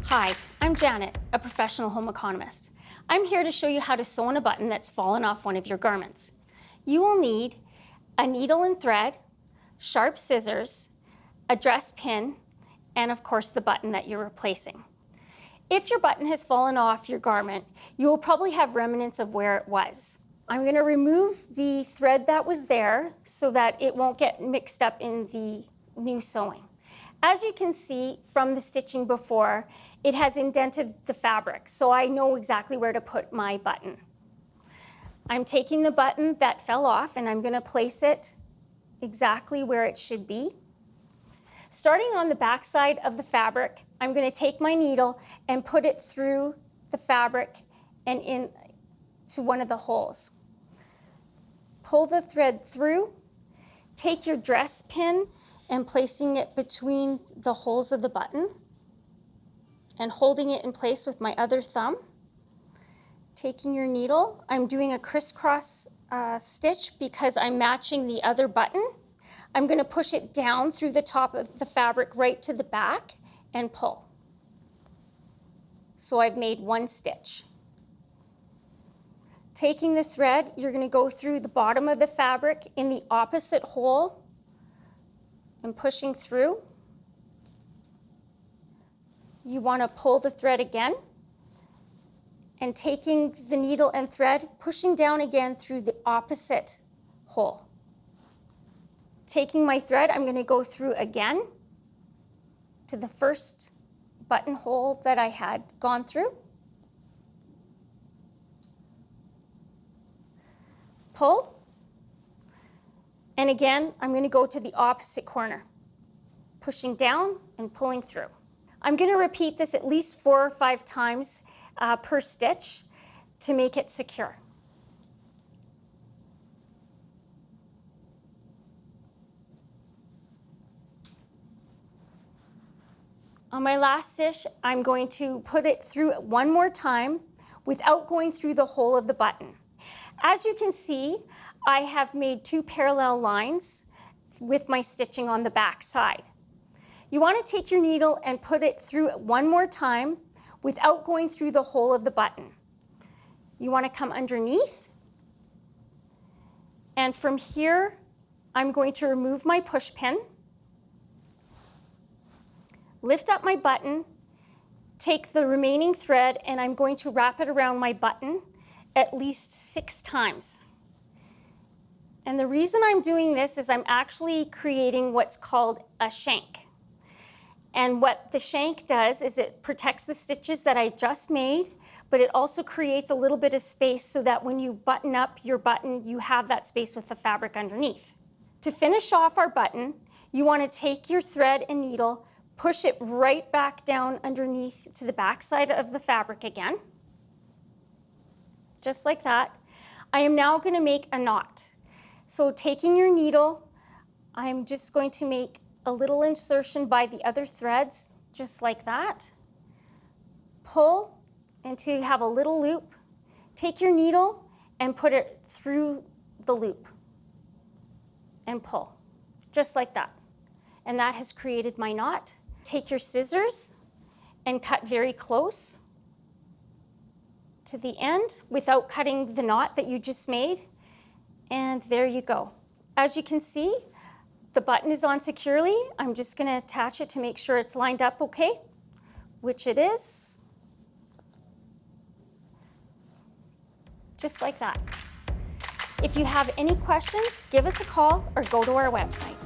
Hi, I'm Janet, a professional home economist. I'm here to show you how to sew on a button that's fallen off one of your garments. You will need a needle and thread, sharp scissors, a dress pin, and of course the button that you're replacing. If your button has fallen off your garment, you will probably have remnants of where it was. I'm going to remove the thread that was there so that it won't get mixed up in the new sewing. As you can see from the stitching before, it has indented the fabric, so I know exactly where to put my button. I'm taking the button that fell off and I'm going to place it exactly where it should be. Starting on the back side of the fabric, I'm going to take my needle and put it through the fabric and into one of the holes. Pull the thread through, take your dress pin and placing it between the holes of the button and holding it in place with my other thumb. Taking your needle, I'm doing a crisscross stitch because I'm matching the other button. I'm going to push it down through the top of the fabric right to the back and pull. So I've made one stitch. Taking the thread, you're going to go through the bottom of the fabric in the opposite hole and pushing through. You want to pull the thread again and taking the needle and thread, pushing down again through the opposite hole. Taking my thread, I'm going to go through again to the first buttonhole that I had gone through. Pull. And again, I'm going to go to the opposite corner, pushing down and pulling through. I'm going to repeat this at least 4 or 5 times per stitch to make it secure. On my last stitch, I'm going to put it through one more time without going through the hole of the button. As you can see, I have made 2 parallel lines with my stitching on the back side. You want to take your needle and put it through one more time without going through the hole of the button. You want to come underneath, and from here, I'm going to remove my push pin, lift up my button, take the remaining thread, and I'm going to wrap it around my button at least 6 times. And the reason I'm doing this is I'm actually creating what's called a shank. And what the shank does is it protects the stitches that I just made, but it also creates a little bit of space so that when you button up your button, you have that space with the fabric underneath. To finish off our button, you want to take your thread and needle, push it right back down underneath to the back side of the fabric again, just like that. I am now going to make a knot. So taking your needle, I'm just going to make a little insertion by the other threads, just like that. Pull until you have a little loop. Take your needle and put it through the loop and pull, just like that. And that has created my knot. Take your scissors and cut very close to the end without cutting the knot that you just made. And there you go. As you can see, the button is on securely. I'm just going to attach it to make sure it's lined up okay, which it is. Just like that. If you have any questions, give us a call or go to our website.